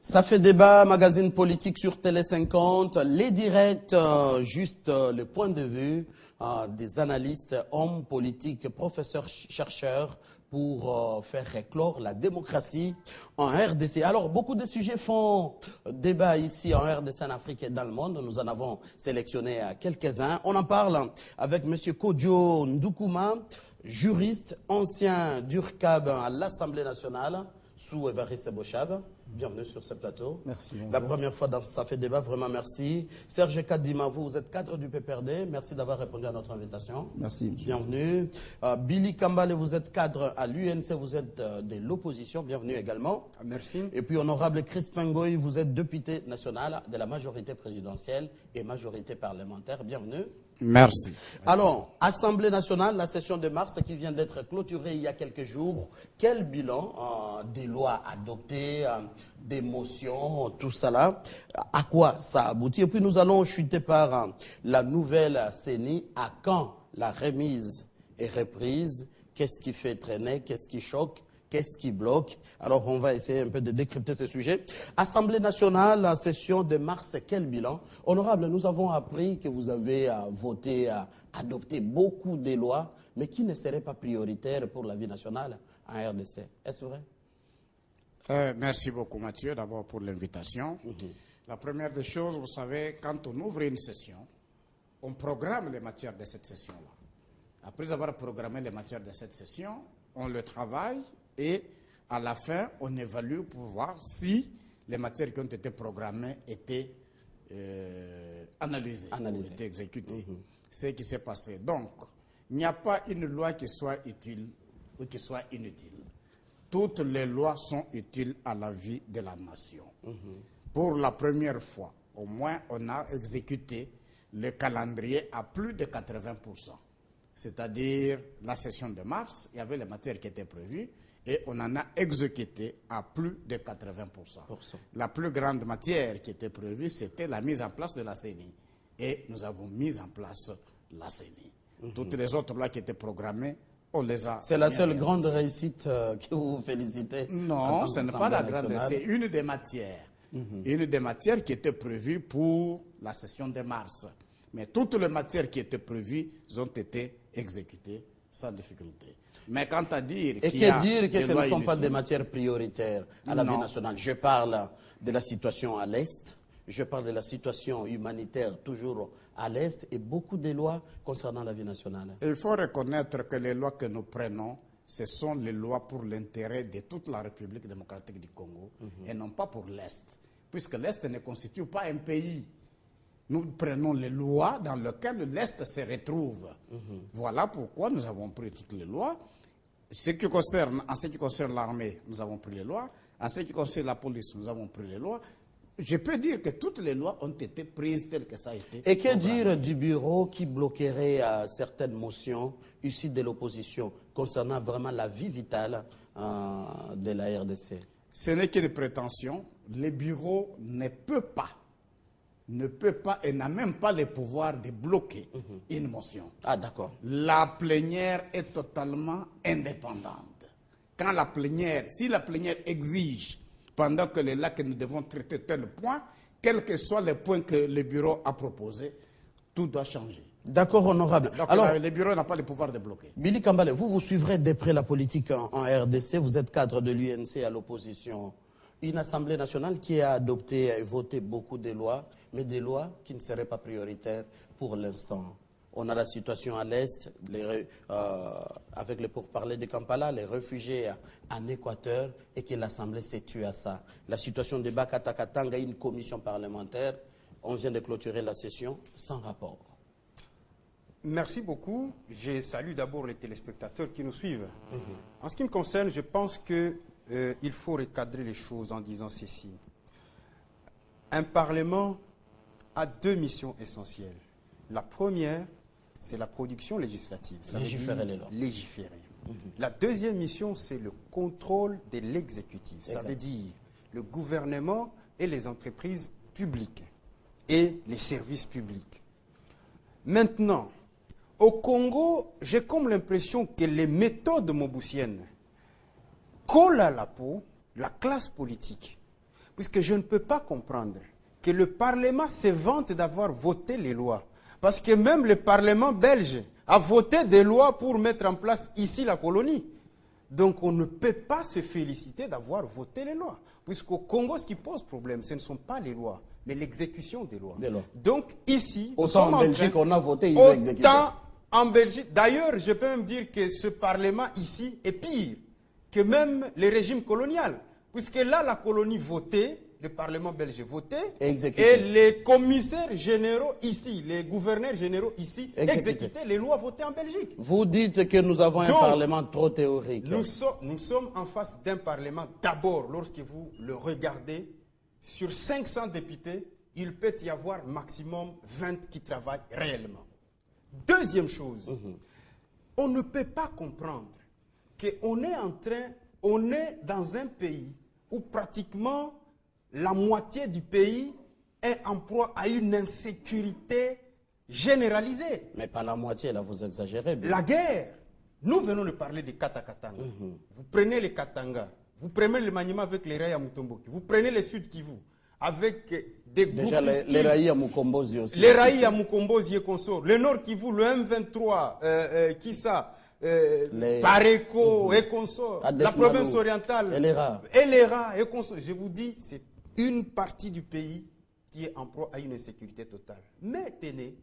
Ça fait débat, magazine politique sur Télé 50, les directs, le point de vue des analystes, hommes politiques, professeurs, chercheurs, pour faire éclore la démocratie en RDC. Alors, beaucoup de sujets font débat ici en RDC, en Afrique et dans le monde. Nous en avons sélectionné quelques-uns. On en parle avec M. Kodjo Ndoukouma, juriste, ancien d'URCAB à l'Assemblée nationale, sous Évariste Bochab. Bienvenue sur ce plateau. Merci. Bonjour. La première fois dans Ça fait débat, vraiment merci. Serge Kadima, vous êtes cadre du PPRD. Merci d'avoir répondu à notre invitation. Merci. Bienvenue. Billy Kambale, vous êtes cadre à l'UNC, vous êtes de l'opposition. Bienvenue également. Merci. Et puis honorable Crispin Ngoy, vous êtes député national de la majorité présidentielle et majorité parlementaire. Bienvenue. Merci. Alors, Assemblée nationale, la session de mars qui vient d'être clôturée il y a quelques jours. Quel bilan des lois adoptées, des motions, tout ça là, à quoi ça aboutit? Et puis nous allons chuter par la nouvelle CENI. À quand la remise et reprise? Qu'est-ce qui fait traîner? Qu'est-ce qui choque? Qu'est-ce qui bloque? Alors, on va essayer un peu de décrypter ce sujet. Assemblée nationale, la session de mars, quel bilan? Honorable, nous avons appris que vous avez voté, adopté beaucoup de lois, mais qui ne seraient pas prioritaires pour la vie nationale en RDC. Est-ce vrai? Merci beaucoup, Mathieu, d'abord pour l'invitation. La première des choses, vous savez, quand on ouvre une session, on programme les matières de cette session-là. Après avoir programmé les matières de cette session, on le travaille et à la fin, on évalue pour voir si les matières qui ont été programmées étaient analysées, étaient exécutées. C'est ce qui s'est passé. Donc, il n'y a pas une loi qui soit utile ou qui soit inutile. Toutes les lois sont utiles à la vie de la nation. Pour la première fois, au moins, on a exécuté le calendrier à plus de 80%. C'est-à-dire, la session de mars, il y avait les matières qui étaient prévues et on en a exécuté à plus de 80%. La plus grande matière qui était prévue, c'était la mise en place de la CENI. Et nous avons mis en place la CENI. Toutes les autres lois qui étaient programmées, on les a... C'est la seule grande réussite que vous félicitez? Non, ce n'est pas la grande réussite, c'est une des matières. Une des matières qui était prévue pour la session de mars. Mais toutes les matières qui étaient prévues ont été exécutées sans difficulté. Mais quant à dire... Et que dire que ce ne sont pas des matières prioritaires à la vie nationale? Je parle de la situation à l'Est, je parle de la situation humanitaire toujours à l'Est et beaucoup de lois concernant la vie nationale. Il faut reconnaître que les lois que nous prenons, ce sont les lois pour l'intérêt de toute la République démocratique du Congo et non pas pour l'Est, puisque l'Est ne constitue pas un pays. Nous prenons les lois dans lesquelles l'Est se retrouve. Voilà pourquoi nous avons pris toutes les lois. En ce qui concerne l'armée, nous avons pris les lois. En ce qui concerne la police, nous avons pris les lois. Je peux dire que toutes les lois ont été prises telles que ça a été. Et que dire du bureau qui bloquerait certaines motions issues de l'opposition concernant vraiment la vie vitale de la RDC? Ce n'est qu'une prétention. Le bureau ne peut pas et n'a même pas le pouvoir de bloquer une motion. Ah, d'accord. La plénière est totalement indépendante. Quand la plénière, si la plénière exige, pendant que là que nous devons traiter tel point, quels que soient les points que le bureau a proposés, tout doit changer. D'accord, honorable. Donc, alors, le bureau n'a pas le pouvoir de bloquer. Billy Kambale, vous suivrez de près la politique en RDC. Vous êtes cadre de l'UNC à l'opposition. Une Assemblée nationale qui a adopté et voté beaucoup de lois, mais des lois qui ne seraient pas prioritaires pour l'instant. On a la situation à l'Est, avec les pourparlers de Kampala, les réfugiés en Équateur, et que l'Assemblée s'est tuée à ça. La situation de Bakatakatanga, une commission parlementaire, on vient de clôturer la session sans rapport. Merci beaucoup. Je salue d'abord les téléspectateurs qui nous suivent. En ce qui me concerne, je pense qu'il faut recadrer les choses en disant ceci. Un Parlement a deux missions essentielles. La première, c'est la production législative. Ça Légiférer les lois. Légiférer. La deuxième mission, c'est le contrôle de l'exécutif. Ça veut dire le gouvernement et les entreprises publiques et les services publics. Maintenant, au Congo, j'ai comme l'impression que les méthodes moboussiennes collent à la peau la classe politique puisque je ne peux pas comprendre que le Parlement se vante d'avoir voté les lois. Parce que même le Parlement belge a voté des lois pour mettre en place ici la colonie. Donc on ne peut pas se féliciter d'avoir voté les lois. Puisqu'au Congo, ce qui pose problème, ce ne sont pas les lois, mais l'exécution des lois. Donc ici, autant en Belgique, on a voté, ils ont exécuté. Autant en Belgique. D'ailleurs, je peux même dire que ce Parlement ici est pire que même les régimes coloniaux. Puisque là, la colonie votait, le Parlement belge votait, et les commissaires généraux ici, les gouverneurs généraux ici, exécutaient les lois votées en Belgique. Vous dites que nous avons un Parlement trop théorique. Nous sommes en face d'un Parlement, d'abord, lorsque vous le regardez, sur 500 députés, il peut y avoir maximum 20 qui travaillent réellement. Deuxième chose, on ne peut pas comprendre qu'on est dans un pays où pratiquement la moitié du pays est en proie à une insécurité généralisée. Mais pas la moitié, là, vous exagérez. Bien. La guerre. Nous venons de parler des Kata-Katanga. Vous prenez les Katanga, vous prenez le Maniema avec les Raïa Mutomboki, vous prenez les Sud Kivu avec des groupes. Déjà, les Raïa Mukombozi aussi. Les Raïa Mukombozi et consorts. Le Nord Kivu, le M23, Kissa. Pareko et consorts, la province orientale, Elera et consorts. Je vous dis, c'est une partie du pays qui est en proie à une insécurité totale. Mais tenez,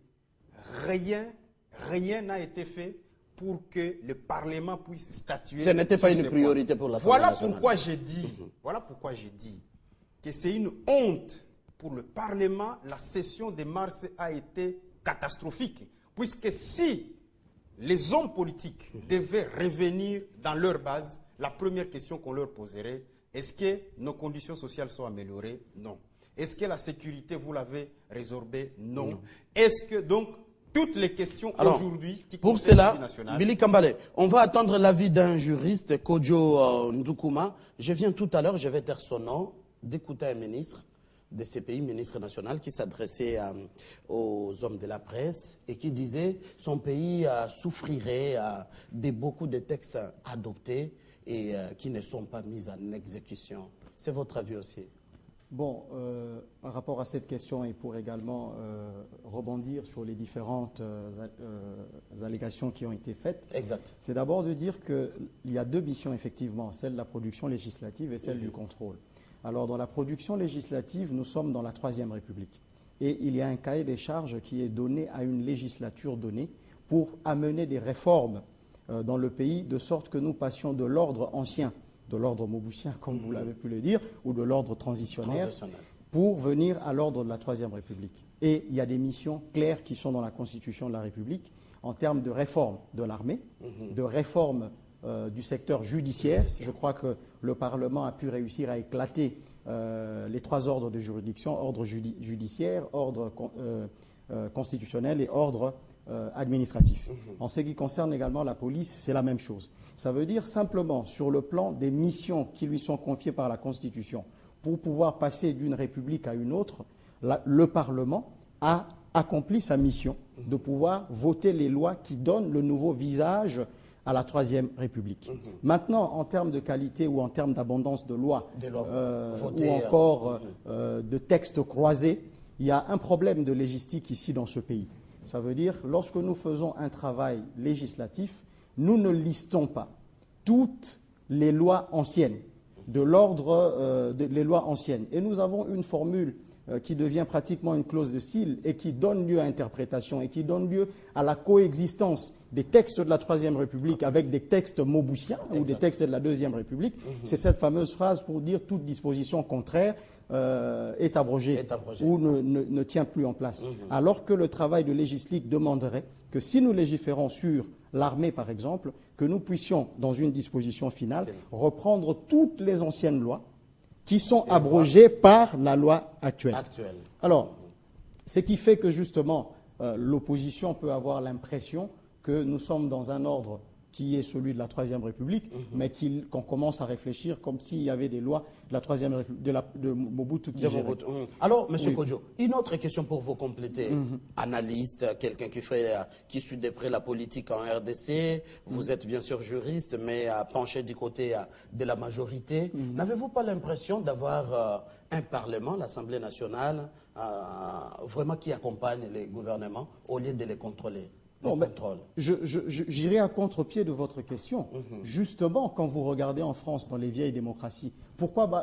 rien n'a été fait pour que le Parlement puisse statuer. Ce n'était pas une priorité pour l'Assemblée nationale. Voilà pourquoi j'ai dit que c'est une honte pour le Parlement. La session de mars a été catastrophique, puisque si les hommes politiques devaient revenir dans leur base, la première question qu'on leur poserait, est-ce que nos conditions sociales sont améliorées? Non. Est-ce que la sécurité, vous l'avez résorbée? Non. Est-ce que, donc, toutes les questions aujourd'hui qui concernent la vie nationale... Billy Kambale, on va attendre l'avis d'un juriste, Kojo Ndoukouma. Je viens tout à l'heure, je vais taire son nom, d'écouter un ministre de ces pays, ministre national, qui s'adressait aux hommes de la presse et qui disait son pays souffrirait de beaucoup de textes adoptés et qui ne sont pas mis en exécution. C'est votre avis aussi? Bon, par rapport à cette question, et pour également rebondir sur les différentes allégations qui ont été faites, c'est d'abord de dire qu'il y a deux missions, effectivement, celle de la production législative et celle du contrôle. Alors, dans la production législative, nous sommes dans la Troisième République. Et il y a un cahier des charges qui est donné à une législature donnée pour amener des réformes dans le pays, de sorte que nous passions de l'ordre ancien, de l'ordre mauboutien, comme vous l'avez pu le dire, ou de l'ordre transitionnaire, pour venir à l'ordre de la Troisième République. Et il y a des missions claires qui sont dans la Constitution de la République en termes de réforme de l'armée, de réforme du secteur judiciaire. Je crois que le Parlement a pu réussir à éclater les trois ordres de juridiction, ordre judiciaire, ordre constitutionnel et ordre administratif. En ce qui concerne également la police, c'est la même chose. Ça veut dire simplement, sur le plan des missions qui lui sont confiées par la Constitution, pour pouvoir passer d'une république à une autre, le Parlement a accompli sa mission de pouvoir voter les lois qui donnent le nouveau visage à la Troisième République. Maintenant, en termes de qualité ou en termes d'abondance de lois, ou encore de textes croisés, il y a un problème de légistique ici dans ce pays. Ça veut dire, lorsque nous faisons un travail législatif, nous ne listons pas toutes les lois anciennes, de l'ordre des lois anciennes. Et nous avons une formule qui devient pratiquement une clause de style et qui donne lieu à interprétation et qui donne lieu à la coexistence des textes de la Troisième République avec des textes mauboutiens ou des textes de la Deuxième République. C'est cette fameuse phrase pour dire toute disposition contraire est abrogée ou ne tient plus en place. Alors que le travail de légistique demanderait que si nous légiférons sur l'armée, par exemple, que nous puissions, dans une disposition finale, reprendre toutes les anciennes lois qui sont abrogées par la loi actuelle. Alors, ce qui fait que justement, l'opposition peut avoir l'impression que nous sommes dans un ordre qui est celui de la Troisième République, mais qu'on commence à réfléchir comme s'il y avait des lois de la Troisième République, de Mobutu qui gérait. Alors, M. Kodjo, une autre question pour vous compléter. Analyste, quelqu'un qui suit de près la politique en RDC, vous êtes bien sûr juriste, mais penché du côté de la majorité. N'avez-vous pas l'impression d'avoir un Parlement, l'Assemblée nationale, vraiment qui accompagne les gouvernements au lieu de les contrôler? J'irai à contre-pied de votre question. Justement, quand vous regardez en France, dans les vieilles démocraties,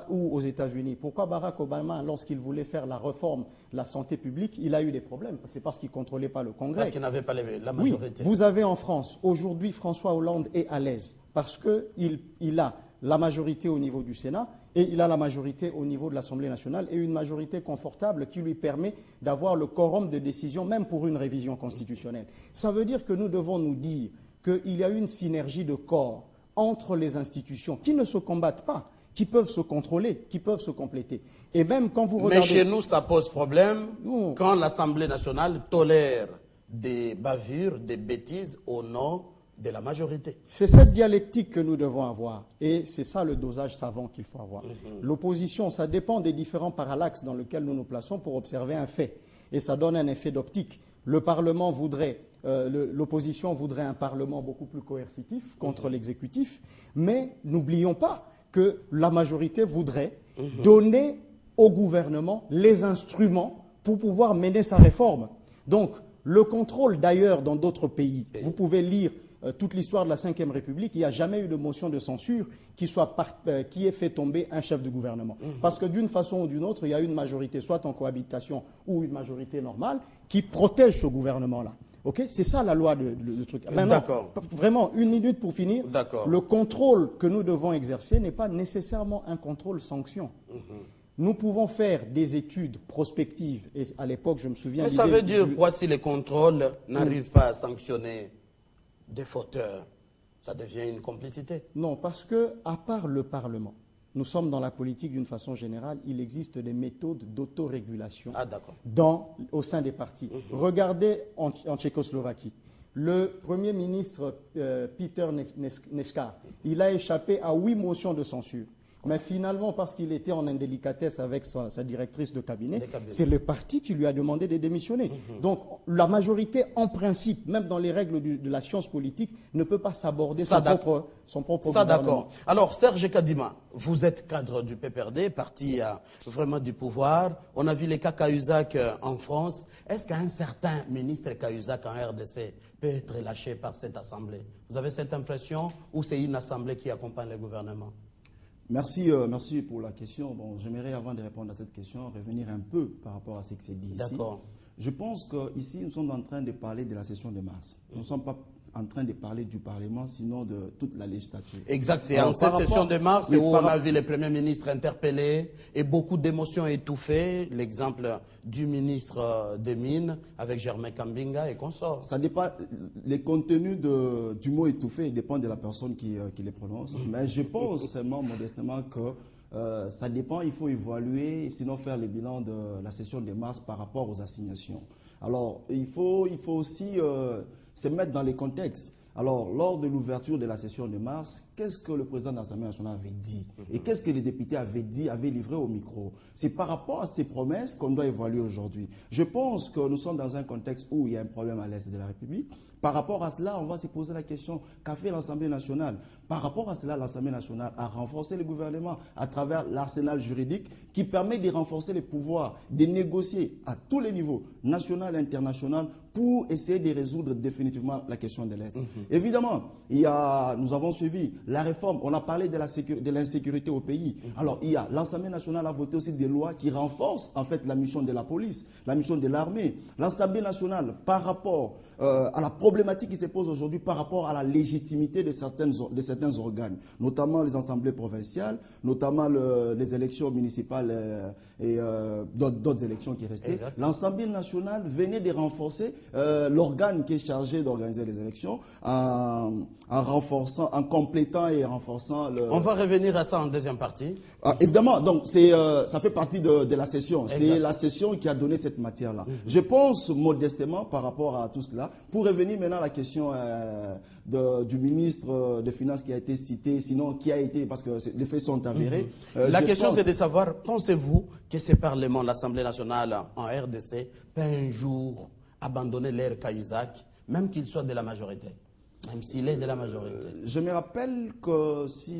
ou aux États-Unis, pourquoi Barack Obama, lorsqu'il voulait faire la réforme de la santé publique, il a eu des problèmes? C'est parce qu'il ne contrôlait pas le Congrès. Parce qu'il n'avait pas la majorité. Oui, vous avez en France, aujourd'hui, François Hollande est à l'aise parce qu'il a la majorité au niveau du Sénat et il a la majorité au niveau de l'Assemblée nationale et une majorité confortable qui lui permet d'avoir le quorum de décision même pour une révision constitutionnelle. Ça veut dire que nous devons nous dire qu'il y a une synergie de corps entre les institutions qui ne se combattent pas, qui peuvent se contrôler, qui peuvent se compléter. Et même quand vous regardez... Mais chez nous, ça pose problème quand l'Assemblée nationale tolère des bavures, des bêtises au nom de la majorité. C'est cette dialectique que nous devons avoir et c'est ça le dosage savant qu'il faut avoir. L'opposition, ça dépend des différents parallaxes dans lesquels nous nous plaçons pour observer un fait et ça donne un effet d'optique. Le Parlement voudrait, l'opposition voudrait un Parlement beaucoup plus coercitif contre l'exécutif, mais n'oublions pas que la majorité voudrait donner au gouvernement les instruments pour pouvoir mener sa réforme. Donc, le contrôle d'ailleurs dans d'autres pays, vous pouvez lire toute l'histoire de la Ve République, il n'y a jamais eu de motion de censure qui ait fait tomber un chef de gouvernement. Parce que d'une façon ou d'une autre, il y a une majorité, soit en cohabitation ou une majorité normale, qui protège ce gouvernement-là. Okay, c'est ça la loi de truc. Maintenant, vraiment, une minute pour finir. Le contrôle que nous devons exercer n'est pas nécessairement un contrôle sanction. Nous pouvons faire des études prospectives. Et à l'époque, je me souviens... Mais ça veut dire quoi si les contrôles n'arrivent pas à sanctionner des fauteurs? Ça devient une complicité. Non, parce que, à part le Parlement, nous sommes dans la politique d'une façon générale, il existe des méthodes d'autorégulation au sein des partis. Regardez en Tchécoslovaquie. Le Premier ministre Peter Nečka, il a échappé à 8 motions de censure. Mais finalement, parce qu'il était en indélicatesse avec sa directrice de cabinet, c'est le parti qui lui a demandé de démissionner. Donc, la majorité, en principe, même dans les règles de la science politique, ne peut pas s'aborder son propre gouvernement. D'accord. Alors, Serge Kadima, vous êtes cadre du PPRD, parti vraiment du pouvoir. On a vu les cas Cahuzac en France. Est-ce qu'un certain ministre Cahuzac en RDC peut être lâché par cette assemblée? Vous avez cette impression ou c'est une assemblée qui accompagne le gouvernement? Merci pour la question. Bon, j'aimerais, avant de répondre à cette question, revenir un peu par rapport à ce qui s'est dit ici. D'accord. Je pense qu'ici, nous sommes en train de parler de la session de mars. Nous ne sommes pas en train de parler du Parlement, sinon de toute la législature. Exact, c'est en cette session de mars où on a vu les premiers ministres interpellés et beaucoup d'émotions étouffées. L'exemple du ministre des Mines avec Germain Kambinga et consorts. Ça dépend, les contenus du mot étouffé dépendent de la personne qui les prononce. Mais je pense seulement modestement que ça dépend, il faut évaluer, sinon faire le bilan de la session de mars par rapport aux assignations. Alors, il faut aussi se mettre dans les contextes. Alors, lors de l'ouverture de la session de mars, qu'est-ce que le président de l'Assemblée nationale avait dit? Et qu'est-ce que les députés avaient dit, avaient livré au micro? C'est par rapport à ces promesses qu'on doit évaluer aujourd'hui. Je pense que nous sommes dans un contexte où il y a un problème à l'Est de la République. Par rapport à cela, on va se poser la question, qu'a fait l'Assemblée nationale? Par rapport à cela, l'Assemblée nationale a renforcé le gouvernement à travers l'arsenal juridique qui permet de renforcer les pouvoirs, de négocier à tous les niveaux, national et international, pour essayer de résoudre définitivement la question de l'Est. Évidemment, nous avons suivi la réforme, on a parlé de l'insécurité au pays. Alors, l'Assemblée nationale a voté aussi des lois qui renforcent en fait la mission de la police, la mission de l'armée. L'Assemblée nationale, par rapport à la problématique qui se pose aujourd'hui, par rapport à la légitimité de certains organes, notamment les assemblées provinciales, notamment les élections municipales et d'autres élections qui restaient. L'Assemblée nationale venait de renforcer l'organe qui est chargé d'organiser les élections en renforçant, en complétant complétant et renforçant le... On va revenir à ça en deuxième partie. Ah, évidemment, donc ça fait partie de la session. C'est la session qui a donné cette matière-là. Je pense modestement par rapport à tout cela, pour revenir maintenant à la question du ministre des Finances qui a été cité, sinon qui a été, parce que les faits sont avérés. La question c'est de savoir, pensez-vous que ce Parlement, l'Assemblée nationale en RDC, peut un jour abandonner l'ère Cahuzac, même qu'il soit de la majorité, même s'il est de la majorité? Je me rappelle que si